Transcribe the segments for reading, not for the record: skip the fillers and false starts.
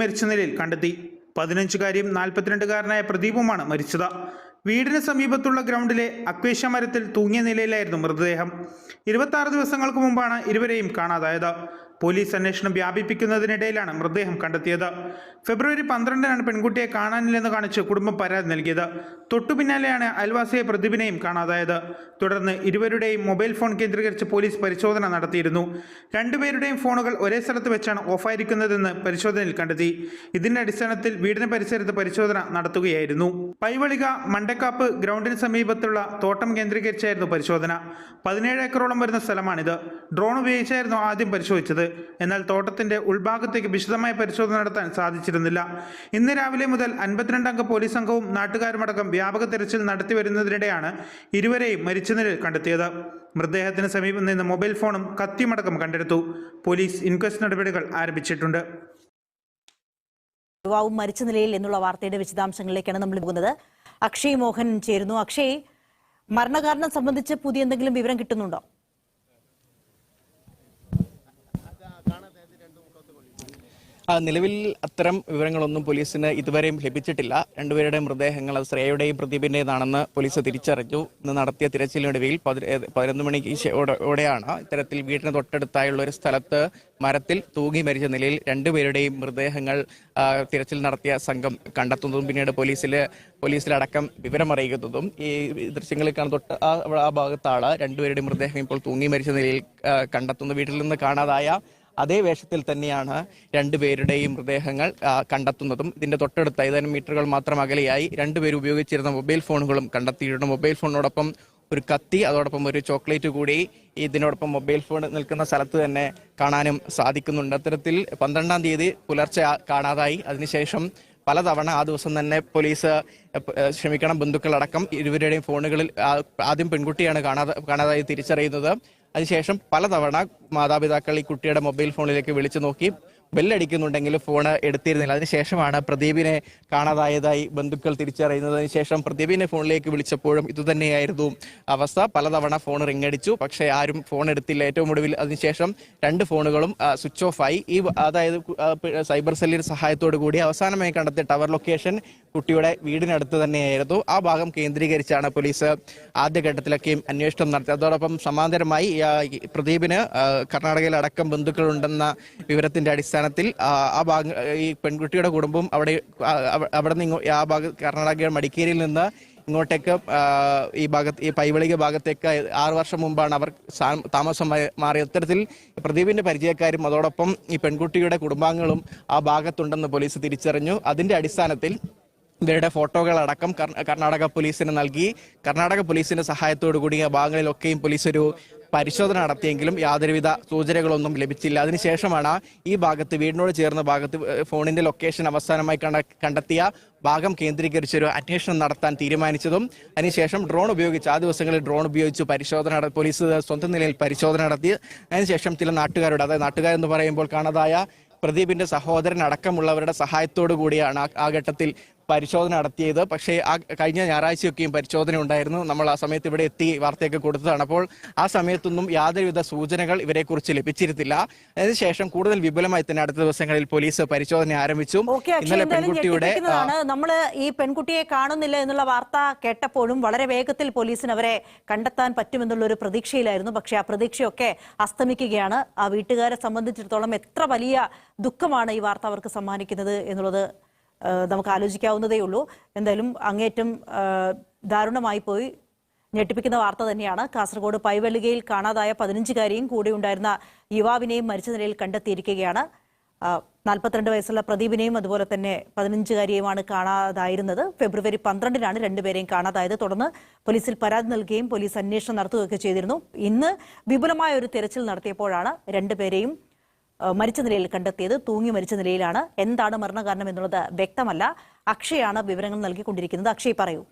മരിച്ച നിലയിൽ കണ്ടെത്തി. 15-കാരിയും 42-കാരനായ പ്രദീപുമാണ് മരിച്ചത്. വീടിന് സമീപത്തുള്ള ഗ്രൗണ്ടിലെ അക്വേഷ്യ മരത്തിൽ തൂങ്ങിയ നിലയിലായിരുന്നു മൃതദേഹം. 26 ദിവസങ്ങൾക്ക് മുമ്പാണ് ഇരുവരെയും കാണാതായത്. പോലീസ് അന്വേഷണം വ്യാപിപ്പിക്കുന്നതിനിടയിലാണ് മൃതദേഹം കണ്ടെത്തിയത്. ഫെബ്രുവരി 12-നാണ് പെൺകുട്ടിയെ കാണാനില്ലെന്ന് കാണിച്ച് കുടുംബം പരാതി നൽകിയത്. തൊട്ടു പിന്നാലെയാണ് അയൽവാസിയെ പ്രദീപിനെയും കാണാതായത്. തുടർന്ന് ഇരുവരുടെയും മൊബൈൽ ഫോൺ കേന്ദ്രീകരിച്ച് പോലീസ് പരിശോധന നടത്തിയിരുന്നു. രണ്ടുപേരുടെയും ഫോണുകൾ ഒരേ സ്ഥലത്ത് വെച്ചാണ് ഓഫായിരിക്കുന്നതെന്ന് പരിശോധനയിൽ കണ്ടെത്തി. ഇതിന്റെ അടിസ്ഥാനത്തിൽ വീടിന് പരിസരത്ത് പരിശോധന നടത്തുകയായിരുന്നു. പൈവളിക മണ്ടക്കാപ്പ് ഗ്രൗണ്ടിന് സമീപത്തുള്ള തോട്ടം കേന്ദ്രീകരിച്ചായിരുന്നു പരിശോധന. 17 ഏക്കറോളം വരുന്ന സ്ഥലമാണിത്. ഡ്രോൺ ഉപയോഗിച്ചായിരുന്നു ആദ്യം പരിശോധിച്ചത്. എന്നാൽ തോട്ടത്തിന്റെ ഉൾഭാഗത്തേക്ക് വിശദമായ പരിശോധന നടത്താൻ സാധിച്ചിരുന്നില്ല. ഇന്ന് രാവിലെ മുതൽ 52-അംഗ പോലീസ് സംഘവും നാട്ടുകാരുമടക്കം വ്യാപക തെരച്ചിൽ നടത്തി വരുന്നതിനിടെയാണ് ഇരുവരെയും മരിച്ച നിലയിൽ കണ്ടെത്തിയത്. മൃതദേഹത്തിന് സമീപം നിന്ന് മൊബൈൽ ഫോണും കത്തിയുമടക്കം കണ്ടെടുത്തു. പോലീസ് ഇൻക്വസ്റ്റ് നടപടികൾ ആരംഭിച്ചിട്ടുണ്ട്. യുവാവും മരിച്ച നിലയിൽ എന്നുള്ള വാർത്തയുടെ വിശദാംശങ്ങളിലേക്കാണ് നമ്മൾ പോകുന്നത്. അക്ഷയ് മോഹൻ ചേരുന്നു. അക്ഷയ്, മരണകാരണം സംബന്ധിച്ച് പുതിയ എന്തെങ്കിലും വിവരം കിട്ടുന്നുണ്ടോ? നിലവിൽ അത്തരം വിവരങ്ങളൊന്നും പോലീസിന് ഇതുവരെയും ലഭിച്ചിട്ടില്ല. രണ്ടുപേരുടെ മൃതദേഹങ്ങൾ അത് ശ്രേയയുടെയും പ്രദീപിന്റേതാണെന്ന് പോലീസ് തിരിച്ചറിഞ്ഞു. ഇന്ന് നടത്തിയ തിരച്ചിലിനൊടുവിൽ 11 മണിയോടെയാണ് ഇത്തരത്തിൽ വീടിന് തൊട്ടടുത്തായുള്ള ഒരു സ്ഥലത്ത് മരത്തിൽ തൂങ്ങി മരിച്ച നിലയിൽ രണ്ടുപേരുടെയും മൃതദേഹങ്ങൾ തിരച്ചിൽ നടത്തിയ സംഘം കണ്ടെത്തുന്നതും പിന്നീട് പോലീസിലടക്കം വിവരമറിയിക്കുന്നതും. ഈ ദൃശ്യങ്ങളിൽ കാണുന്ന തൊട്ട് ആ ഭാഗത്താണ് രണ്ടുപേരുടെയും മൃതദേഹം ഇപ്പോൾ തൂങ്ങി മരിച്ച നിലയിൽ കണ്ടെത്തുന്നത്. വീട്ടിൽ നിന്ന് കാണാതായ അതേ വേഷത്തിൽ തന്നെയാണ് രണ്ടുപേരുടെയും മൃതദേഹങ്ങൾ കണ്ടെത്തുന്നതും. ഇതിന്റെ തൊട്ടടുത്ത് ഏതാനും മീറ്ററുകൾ മാത്രം അകലെയായി രണ്ടുപേരും ഉപയോഗിച്ചിരുന്ന മൊബൈൽ ഫോണുകളും കണ്ടെത്തിയിട്ടുണ്ട്. മൊബൈൽ ഫോണിനോടൊപ്പം ഒരു കത്തി, അതോടൊപ്പം ഒരു ചോക്ലേറ്റ് കൂടി ഇതിനോടൊപ്പം മൊബൈൽ ഫോൺ നിൽക്കുന്ന സ്ഥലത്ത് തന്നെ കാണാനും സാധിക്കുന്നുണ്ട്. അത്തരത്തിൽ 12-ാം തീയതി പുലർച്ചെ കാണാതായി. അതിനുശേഷം പലതവണ ആ ദിവസം തന്നെ പോലീസ് ബന്ധുക്കളടക്കം ഇരുവരുടെയും ഫോണുകളിൽ ആദ്യം പെൺകുട്ടിയാണ് കാണാതായി തിരിച്ചറിയുന്നത്. അതിനുശേഷം പലതവണ മാതാപിതാക്കൾ ഈ കുട്ടിയുടെ മൊബൈൽ ഫോണിലേക്ക് വിളിച്ചു നോക്കി. ബെല്ലടിക്കുന്നുണ്ടെങ്കിലും ഫോൺ എടുത്തിരുന്നില്ല. അതിനുശേഷമാണ് പ്രദീപിനെ കാണാതായതായി ബന്ധുക്കൾ തിരിച്ചറിയുന്നത്. അതിനുശേഷം പ്രദീപിനെ ഫോണിലേക്ക് വിളിച്ചപ്പോഴും ഇതുതന്നെയായിരുന്നു അവസ്ഥ. പലതവണ ഫോൺ റിങ്ങടിച്ചു, പക്ഷേ ആരും ഫോൺ എടുത്തില്ല. ഏറ്റവും ഒടുവിൽ അതിനുശേഷം 2 ഫോണുകളും സ്വിച്ച് ഓഫ് ആയി. അതായത് സൈബർ സെല്ലിന്റെ സഹായത്തോടു കൂടി അവസാനമായി കണ്ടെത്തിയ ടവർ ലൊക്കേഷൻ കുട്ടിയുടെ വീടിനടുത്ത് തന്നെയായിരുന്നു. ആ ഭാഗം കേന്ദ്രീകരിച്ചാണ് പോലീസ് ആദ്യഘട്ടത്തിലൊക്കെയും അന്വേഷണം നടത്തിയത്. അതോടൊപ്പം സമാന്തരമായി പ്രദീപിന് കർണാടകയിലടക്കം ബന്ധുക്കളുണ്ടെന്ന വിവരത്തിന്റെ അടിസ്ഥാനത്തിൽ ആ ഭാഗം ഈ പെൺകുട്ടിയുടെ കുടുംബം അവിടെ നിന്ന് ആ ഭാഗം കർണാടക മടിക്കേരിയിൽ നിന്ന് ഇങ്ങോട്ടേക്ക് ഈ പൈവളിക ഭാഗത്തേക്ക് 6 വർഷം മുമ്പാണ് അവർ താമസം മാറിയത്. അത്തരത്തിൽ പ്രദീപിന്റെ പരിചയക്കാരും അതോടൊപ്പം ഈ പെൺകുട്ടിയുടെ കുടുംബാംഗങ്ങളും ആ ഭാഗത്തുണ്ടെന്ന് പോലീസ് തിരിച്ചറിഞ്ഞു. അതിന്റെ അടിസ്ഥാനത്തിൽ ഇവരുടെ ഫോട്ടോകളടക്കം കർണാടക പോലീസിന് നൽകി. കർണാടക പോലീസിന്റെ സഹായത്തോടു കൂടി ആ ഭാഗങ്ങളിലൊക്കെയും പോലീസ് ഒരു പരിശോധന നടത്തിയെങ്കിലും യാതൊരുവിധ സൂചനകളൊന്നും ലഭിച്ചില്ല. അതിനുശേഷമാണ് ഈ ഭാഗത്ത് വീടിനോട് ചേർന്ന ഭാഗത്ത് ഫോണിന്റെ ലൊക്കേഷൻ അവസാനമായി കണ്ടെത്തിയ ഭാഗം കേന്ദ്രീകരിച്ചൊരു അന്വേഷണം നടത്താൻ തീരുമാനിച്ചതും. അതിനുശേഷം ഡ്രോൺ ഉപയോഗിച്ച് ആ ദിവസങ്ങളിൽ ഡ്രോൺ ഉപയോഗിച്ച് പോലീസ് സ്വന്തം നിലയിൽ പരിശോധന നടത്തി. അതിനുശേഷം ചില നാട്ടുകാരുടെ, അതായത് നാട്ടുകാരെന്ന് പറയുമ്പോൾ കാണാതായ പ്രദീപിന്റെ സഹോദരൻ അടക്കമുള്ളവരുടെ സഹായത്തോടു കൂടിയാണ് ആ ഘട്ടത്തിൽ പരിശോധന നടത്തിയത്. പക്ഷേ കഴിഞ്ഞ ഞായറാഴ്ചയൊക്കെയും പരിശോധന ഉണ്ടായിരുന്നു. നമ്മൾ ആ സമയത്ത് ഇവിടെ എത്തി വാർത്തയൊക്കെ കൊടുത്തതാണ്. അപ്പോൾ ആ സമയത്തൊന്നും യാതൊരുവിധ സൂചനകൾ ഇവരെക്കുറിച്ച് ലഭിച്ചിരുന്നില്ല. അതിനുശേഷം കൂടുതൽ വിപുലമായി തന്നെ അടുത്ത ദിവസങ്ങളിൽ പോലീസ് പരിശോധന ആരംഭിച്ചു. ഇന്നലെ പെൺകുട്ടിയുടെ നമ്മള് ഈ പെൺകുട്ടിയെ കാണുന്നില്ല എന്നുള്ള വാർത്ത കേട്ടപ്പോഴും വളരെ വേഗത്തിൽ പോലീസിന് അവരെ കണ്ടെത്താൻ പറ്റുമെന്നുള്ള ഒരു പ്രതീക്ഷയിലായിരുന്നു. പക്ഷെ ആ പ്രതീക്ഷയൊക്കെ അസ്തമിക്കുകയാണ്. ആ വീട്ടുകാരെ സംബന്ധിച്ചിടത്തോളം എത്ര വലിയ ദുഃഖമാണ് ഈ വാർത്ത അവർക്ക് സമ്മാനിക്കുന്നത് എന്നുള്ളത് നമുക്ക് ആലോചിക്കാവുന്നതേ ഉള്ളൂ. എന്തായാലും അങ്ങേറ്റം ദാരുണമായി പോയി, ഞെട്ടിപ്പിക്കുന്ന വാർത്ത തന്നെയാണ്. കാസർഗോഡ് പൈവെള്ളികയിൽ കാണാതായ 15-കാരിയും കൂടെ ഉണ്ടായിരുന്ന യുവാവിനെയും മരിച്ച നിലയിൽ കണ്ടെത്തിയിരിക്കുകയാണ്. 42 വയസ്സുള്ള പ്രദീപിനെയും അതുപോലെ തന്നെ 15-കാരിയുമാണ് കാണാതായിരുന്നത്. ഫെബ്രുവരി 12-നാണ് രണ്ടുപേരെയും കാണാതായത്. തുടർന്ന് പോലീസിൽ പരാതി നൽകുകയും പോലീസ് അന്വേഷണം നടത്തുകയൊക്കെ ചെയ്തിരുന്നു. ഇന്ന് വിപുലമായ ഒരു തെരച്ചിൽ നടത്തിയപ്പോഴാണ് രണ്ടുപേരെയും മരിച്ച നിലയിൽ കണ്ടെത്തിയത്. തൂങ്ങി മരിച്ച നിലയിലാണ്. എന്താണ് മരണകാരണം എന്നുള്ളത് വ്യക്തമല്ല. അക്ഷയാണ് വിവരങ്ങൾ നൽകിക്കൊണ്ടിരിക്കുന്നത്. അക്ഷയ്, പറയൂ.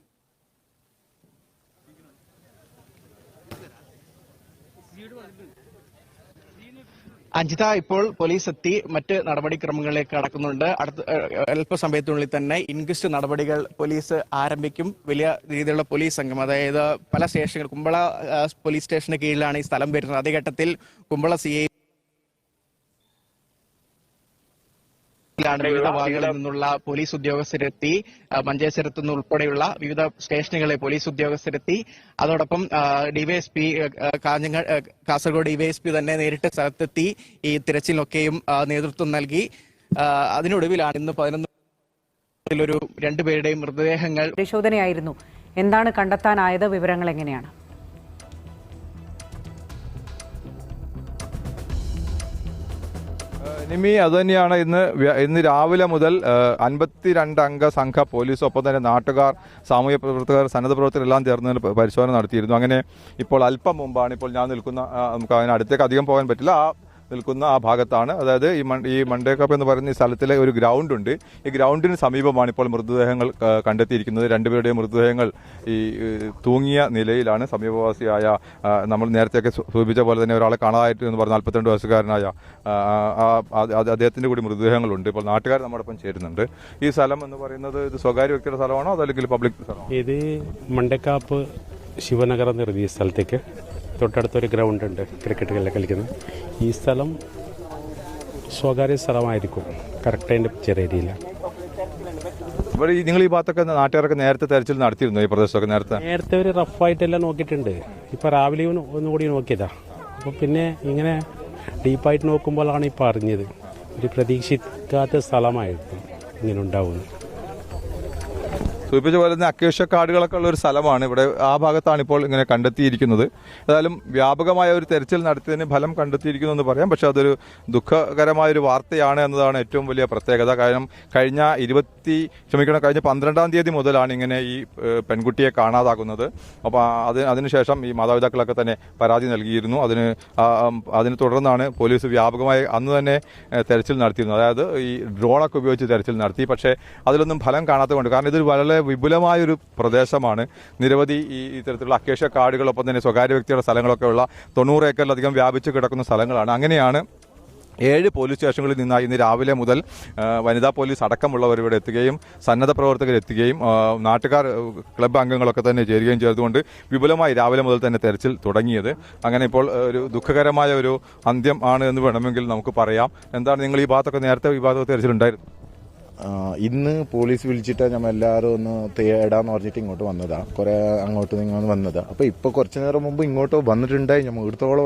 അഞ്ജിത, ഇപ്പോൾ പോലീസ് എത്തി മറ്റ് നടപടിക്രമങ്ങളിലേക്ക് കടക്കുന്നുണ്ട്. അല്പസമയത്തിനുള്ളിൽ തന്നെ ഇൻക്വസ്റ്റ് നടപടികൾ പോലീസ് ആരംഭിക്കും. വലിയ രീതിയിലുള്ള പോലീസ് സംഘം, അതായത് പല സ്റ്റേഷനുകൾ, കുമ്പള പോലീസ് സ്റ്റേഷന് കീഴിലാണ് ഈ സ്ഥലം വരുന്നത്. അതേ ഘട്ടത്തിൽ കുമ്പള CI വിവിധ ഭാഗങ്ങളിൽ നിന്നുള്ള പോലീസ് ഉദ്യോഗസ്ഥരെത്തി, മഞ്ചേശ്വരത്തു നിന്ന് ഉൾപ്പെടെയുള്ള വിവിധ സ്റ്റേഷനുകളിലെ പോലീസ് ഉദ്യോഗസ്ഥരെത്തി. അതോടൊപ്പം ഡിവൈഎസ്പി കാസർഗോഡ് ഡിവൈഎസ്പി തന്നെ നേരിട്ട് സ്ഥലത്തെത്തി ഈ തിരച്ചിലൊക്കെയും നേതൃത്വം നൽകി. അതിനൊടുവിലാണ് ഇന്ന് 11 രണ്ടുപേരുടെയും മൃതദേഹങ്ങൾ പരിശോധനയായിരുന്നു. എന്താണ് കണ്ടെത്താനായത്? വിവരങ്ങൾ എങ്ങനെയാണ്? നിമി, അതുതന്നെയാണ് ഇന്ന് രാവിലെ മുതൽ 52 അംഗ സംഘ പോലീസ്, ഒപ്പം തന്നെ നാട്ടുകാർ, സാമൂഹ്യ പ്രവർത്തകർ, സന്നദ്ധ പ്രവർത്തകർ എല്ലാം ചേർന്ന് പരിശോധന നടത്തിയിരുന്നു. അങ്ങനെ ഇപ്പോൾ അല്പം മുമ്പാണ്, ഇപ്പോൾ ഞാൻ നിൽക്കുന്ന, നമുക്ക് അതിന് അടുത്തേക്ക് അധികം പോകാൻ പറ്റില്ല, നിൽക്കുന്ന ആ ഭാഗത്താണ്. അതായത് ഈ മണ്ടേക്കപ്പ് എന്ന് പറയുന്ന ഈ സ്ഥലത്തിലെ ഒരു ഗ്രൗണ്ട് ഉണ്ട്. ഈ ഗ്രൗണ്ടിന് സമീപമാണ് ഇപ്പോൾ മൃതദേഹങ്ങൾ കണ്ടെത്തിയിരിക്കുന്നത്. രണ്ടുപേരുടെയും മൃതദേഹങ്ങൾ ഈ തൂങ്ങിയ നിലയിലാണ്. സമീപവാസിയായ, നമ്മൾ നേരത്തെയൊക്കെ സൂചിപ്പിച്ച പോലെ തന്നെ ഒരാളെ കാണാതായിട്ട് എന്ന് പറഞ്ഞ 42 വയസ്സുകാരനായ അദ്ദേഹത്തിൻ്റെ കൂടി മൃതദേഹങ്ങളുണ്ട്. ഇപ്പോൾ നാട്ടുകാർ നമ്മോടൊപ്പം ചേരുന്നുണ്ട്. ഈ സ്ഥലം എന്ന് പറയുന്നത് ഇത് സ്വകാര്യ വ്യക്തിയുടെ സ്ഥലമാണോ അതല്ലെങ്കിൽ പബ്ലിക് സ്ഥലമാണോ? ഇത് മണ്ടക്കാപ്പ് ശിവനഗർ എന്ന് പറയുന്ന ഈ സ്ഥലത്തേക്ക് തൊട്ടടുത്തൊരു ഗ്രൗണ്ട് ഉണ്ട്, ക്രിക്കറ്റ് കളിക്കുന്നത്. ഈ സ്ഥലം സ്വകാര്യ സ്ഥലമായിരിക്കും, കറക്റ്റ് അതിൻ്റെ ചെറിയ ഏരിയയില്ല. ഇവിടെ നിങ്ങൾ ഈ ഭാഗത്തൊക്കെ നാട്ടുകാരൊക്കെ നേരത്തെ തെരച്ചിൽ നടത്തിയിരുന്നു? ഈ പ്രദേശത്തൊക്കെ നേരത്തെ ഒരു റഫായിട്ടെല്ലാം നോക്കിയിട്ടുണ്ട്. ഇപ്പോൾ രാവിലെ ഒന്നുകൂടി നോക്കിയതാ. അപ്പോൾ പിന്നെ ഇങ്ങനെ ഡീപ്പായിട്ട് നോക്കുമ്പോഴാണ് ഇപ്പോൾ അറിഞ്ഞത് ഒരു പ്രതീക്ഷിക്കാത്ത സ്ഥലമായിരുന്നു ഇങ്ങനെ ഉണ്ടാവുന്നത്. സൂചിപ്പിച്ച പോലെ തന്നെ അക്കേഷ്യ കാടുകളൊക്കെ ഉള്ള ഒരു സ്ഥലമാണ്. ഇവിടെ ആ ഭാഗത്താണ് ഇപ്പോൾ ഇങ്ങനെ കണ്ടെത്തിയിരിക്കുന്നത്. ഏതായാലും വ്യാപകമായ ഒരു തെരച്ചിൽ നടത്തിയതിന് ഫലം കണ്ടെത്തിയിരിക്കുന്നു എന്ന് പറയാം. പക്ഷെ അതൊരു ദുഃഖകരമായൊരു വാർത്തയാണ് എന്നതാണ് ഏറ്റവും വലിയ പ്രത്യേകത. കാരണം കഴിഞ്ഞ 12-ാം തീയതി മുതലാണ് ഇങ്ങനെ ഈ പെൺകുട്ടിയെ കാണാതാകുന്നത്. അപ്പോൾ അതിനുശേഷം ഈ മാതാപിതാക്കളൊക്കെ തന്നെ പരാതി നൽകിയിരുന്നു. അതിന് തുടർന്നാണ് പോലീസ് വ്യാപകമായി അന്ന് തന്നെ തെരച്ചിൽ നടത്തിയിരുന്നത്. അതായത് ഈ ഡ്രോണൊക്കെ ഉപയോഗിച്ച് തെരച്ചിൽ നടത്തി. പക്ഷേ അതിലൊന്നും ഫലം കാണാത്തതുകൊണ്ട്, കാരണം ഇതൊരു വളരെ വിപുലമായൊരു പ്രദേശമാണ്. നിരവധി ഇത്തരത്തിലുള്ള അക്കേഷ്യ കാടുകളൊപ്പം തന്നെ സ്വകാര്യ വ്യക്തിയുടെ സ്ഥലങ്ങളൊക്കെ ഉള്ള 90 ഏക്കറിലധികം വ്യാപിച്ച് കിടക്കുന്ന സ്ഥലങ്ങളാണ്. അങ്ങനെയാണ് 7 പോലീസ് സ്റ്റേഷനുകളിൽ നിന്നായി ഇന്ന് രാവിലെ മുതൽ വനിതാ പോലീസ് അടക്കമുള്ളവർ ഇവിടെ എത്തുകയും സന്നദ്ധ പ്രവർത്തകർ എത്തുകയും നാട്ടുകാർ, ക്ലബ്ബ് അംഗങ്ങളൊക്കെ തന്നെ ചേരുകയും ചെയ്തുകൊണ്ട് വിപുലമായി രാവിലെ മുതൽ തന്നെ തെരച്ചിൽ തുടങ്ങിയത്. അങ്ങനെ ഇപ്പോൾ ഒരു ദുഃഖകരമായ ഒരു അന്ത്യം ആണ് എന്ന് വേണമെങ്കിൽ നമുക്ക് പറയാം. എന്താണ് നിങ്ങൾ ഈ ഭാഗത്തൊക്കെ നേരത്തെ ഈ ഭാഗത്തൊക്കെ തെരച്ചിലുണ്ടായിരുന്നു? ഇന്ന് പോലീസ് വിളിച്ചിട്ട് നമ്മൾ എല്ലാവരും ഒന്ന് തേടാന്ന് പറഞ്ഞിട്ട് ഇങ്ങോട്ട് വന്നതാണ്. കുറേ അങ്ങോട്ട് നിങ്ങൾ വന്നതാണ്. അപ്പോൾ ഇപ്പോൾ കുറച്ച് നേരം മുമ്പ് ഇങ്ങോട്ട് വന്നിട്ടുണ്ടായി. നമ്മൾ ഇടത്തോളം